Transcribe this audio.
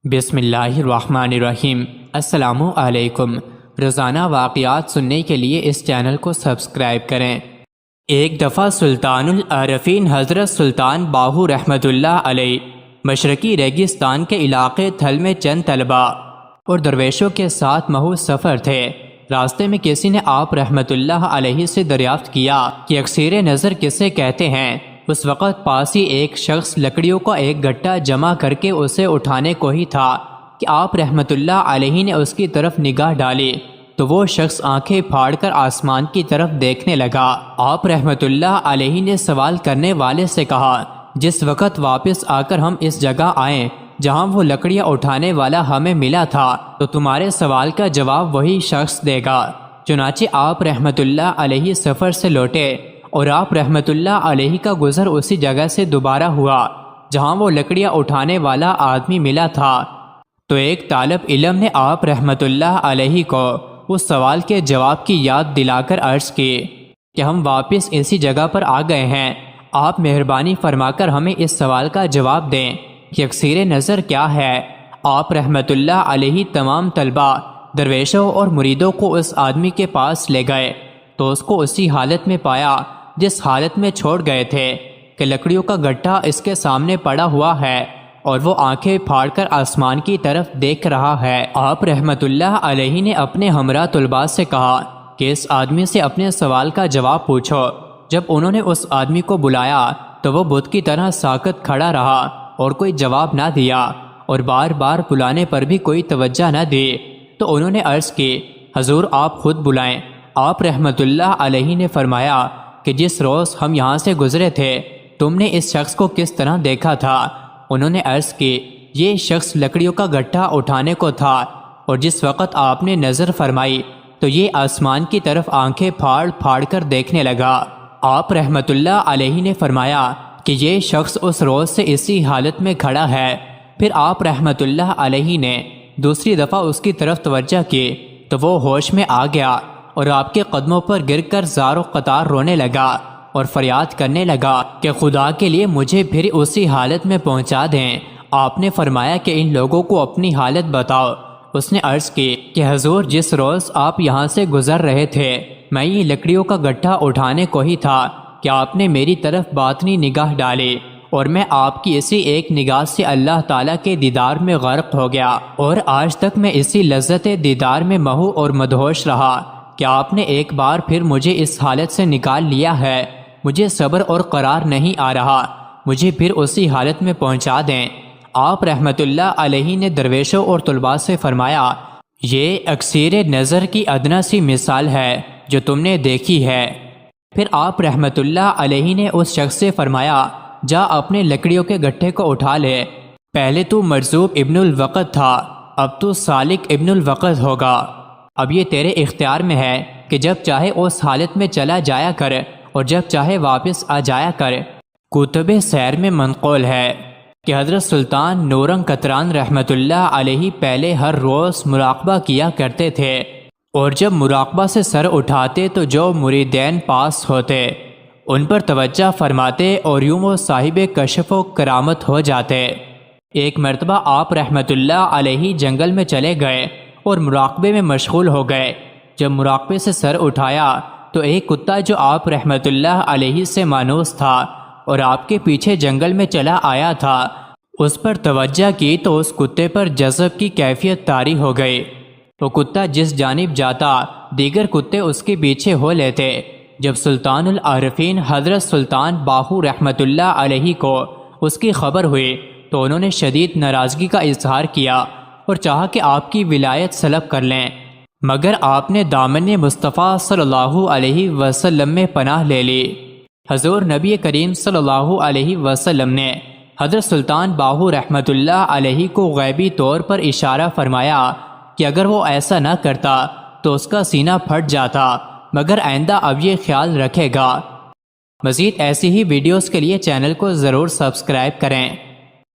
بسم اللہ الرحمن الرحیم۔ السلام علیکم۔ روزانہ واقعات سننے کے لیے اس چینل کو سبسکرائب کریں۔ ایک دفعہ سلطان العارفین حضرت سلطان باہو رحمۃ اللہ علیہ مشرقی ریگستان کے علاقے تھل میں چند طلباء اور درویشوں کے ساتھ محض سفر تھے۔ راستے میں کسی نے آپ رحمۃ اللہ علیہ سے دریافت کیا کہ اکثیر نظر کسے کہتے ہیں۔ اس وقت پاس ہی ایک شخص لکڑیوں کا ایک گٹھا جمع کر کے اسے اٹھانے کو ہی تھا کہ آپ رحمۃ اللہ علیہ نے اس کی طرف نگاہ ڈالی تو وہ شخص آنکھیں پھاڑ کر آسمان کی طرف دیکھنے لگا۔ آپ رحمۃ اللہ علیہ نے سوال کرنے والے سے کہا، جس وقت واپس آ کر ہم اس جگہ آئیں جہاں وہ لکڑیاں اٹھانے والا ہمیں ملا تھا تو تمہارے سوال کا جواب وہی شخص دے گا۔ چنانچہ آپ رحمۃ اللہ علیہ سفر سے لوٹے اور آپ رحمۃ اللہ علیہ کا گزر اسی جگہ سے دوبارہ ہوا جہاں وہ لکڑیاں اٹھانے والا آدمی ملا تھا تو ایک طالب علم نے آپ رحمۃ اللہ علیہ کو اس سوال کے جواب کی یاد دلا کر عرض کی کہ ہم واپس اسی جگہ پر آ گئے ہیں، آپ مہربانی فرما کر ہمیں اس سوال کا جواب دیں کہ اکثیر نظر کیا ہے۔ آپ رحمۃ اللہ علیہ تمام طلباء، درویشوں اور مریدوں کو اس آدمی کے پاس لے گئے تو اس کو اسی حالت میں پایا جس حالت میں چھوڑ گئے تھے کہ لکڑیوں کا گٹھا اس کے سامنے پڑا ہوا ہے اور وہ آنکھیں پھاڑ کر آسمان کی طرف دیکھ رہا ہے۔ آپ رحمۃ اللہ علیہ نے اپنے ہمراہ طلباء سے کہا کہ اس آدمی سے اپنے سوال کا جواب پوچھو۔ جب انہوں نے اس آدمی کو بلایا تو وہ بت کی طرح ساکت کھڑا رہا اور کوئی جواب نہ دیا اور بار بار بلانے پر بھی کوئی توجہ نہ دی تو انہوں نے عرض کی، حضور آپ خود بلائیں۔ آپ رحمۃ اللہ علیہ نے فرمایا کہ جس روز ہم یہاں سے گزرے تھے تم نے اس شخص کو کس طرح دیکھا تھا؟ انہوں نے عرض کی، یہ شخص لکڑیوں کا گٹھا اٹھانے کو تھا اور جس وقت آپ نے نظر فرمائی تو یہ آسمان کی طرف آنکھیں پھاڑ پھاڑ کر دیکھنے لگا۔ آپ رحمۃ اللہ علیہ نے فرمایا کہ یہ شخص اس روز سے اسی حالت میں کھڑا ہے۔ پھر آپ رحمۃ اللہ علیہ نے دوسری دفعہ اس کی طرف توجہ کی تو وہ ہوش میں آ گیا اور آپ کے قدموں پر گر کر زار و قطار رونے لگا اور فریاد کرنے لگا کہ خدا کے لیے مجھے پھر اسی حالت میں پہنچا دیں۔ آپ نے فرمایا کہ ان لوگوں کو اپنی حالت بتاؤ۔ اس نے عرض کی کہ حضور جس روز آپ یہاں سے گزر رہے تھے میں یہ لکڑیوں کا گٹھا اٹھانے کو ہی تھا کہ آپ نے میری طرف باطنی نگاہ ڈالی اور میں آپ کی اسی ایک نگاہ سے اللہ تعالیٰ کے دیدار میں غرق ہو گیا اور آج تک میں اسی لذت دیدار میں محو اور مدہوش رہا کہ آپ نے ایک بار پھر مجھے اس حالت سے نکال لیا ہے۔ مجھے صبر اور قرار نہیں آ رہا، مجھے پھر اسی حالت میں پہنچا دیں۔ آپ رحمۃ اللہ علیہ نے درویشوں اور طلباء سے فرمایا، یہ اکثیر نظر کی ادنا سی مثال ہے جو تم نے دیکھی ہے۔ پھر آپ رحمۃ اللہ علیہ نے اس شخص سے فرمایا، جا اپنے لکڑیوں کے گٹھے کو اٹھا لے، پہلے تو مرزوق ابن الوقت تھا، اب تو سالک ابن الوقت ہوگا۔ اب یہ تیرے اختیار میں ہے کہ جب چاہے اس حالت میں چلا جایا کر اور جب چاہے واپس آ جایا کر۔ کتب سیر میں منقول ہے کہ حضرت سلطان نورنگ کتران رحمۃ اللہ علیہ پہلے ہر روز مراقبہ کیا کرتے تھے اور جب مراقبہ سے سر اٹھاتے تو جو مریدین پاس ہوتے ان پر توجہ فرماتے اور یوں وہ صاحب کشف و کرامت ہو جاتے۔ ایک مرتبہ آپ رحمۃ اللہ علیہ جنگل میں چلے گئے اور مراقبے میں مشغول ہو گئے۔ جب مراقبے سے سر اٹھایا تو ایک کتا جو آپ رحمۃ اللہ علیہ سے مانوس تھا اور آپ کے پیچھے جنگل میں چلا آیا تھا اس پر توجہ کی تو اس کتے پر جذب کی کیفیت طاری ہو گئی۔ وہ کتا جس جانب جاتا دیگر کتے اس کے پیچھے ہو لیتے۔ جب سلطان العارفین حضرت سلطان باہو رحمۃ اللہ علیہ کو اس کی خبر ہوئی تو انہوں نے شدید ناراضگی کا اظہار کیا اور چاہا کہ آپ کی ولایت سلب کر لیں، مگر آپ نے دامن مصطفیٰ صلی اللہ علیہ وسلم میں پناہ لے لی۔ حضور نبی کریم صلی اللہ علیہ وسلم نے حضرت سلطان باہو رحمۃ اللہ علیہ کو غیبی طور پر اشارہ فرمایا کہ اگر وہ ایسا نہ کرتا تو اس کا سینہ پھٹ جاتا، مگر آئندہ اب یہ خیال رکھے گا۔ مزید ایسی ہی ویڈیوز کے لیے چینل کو ضرور سبسکرائب کریں۔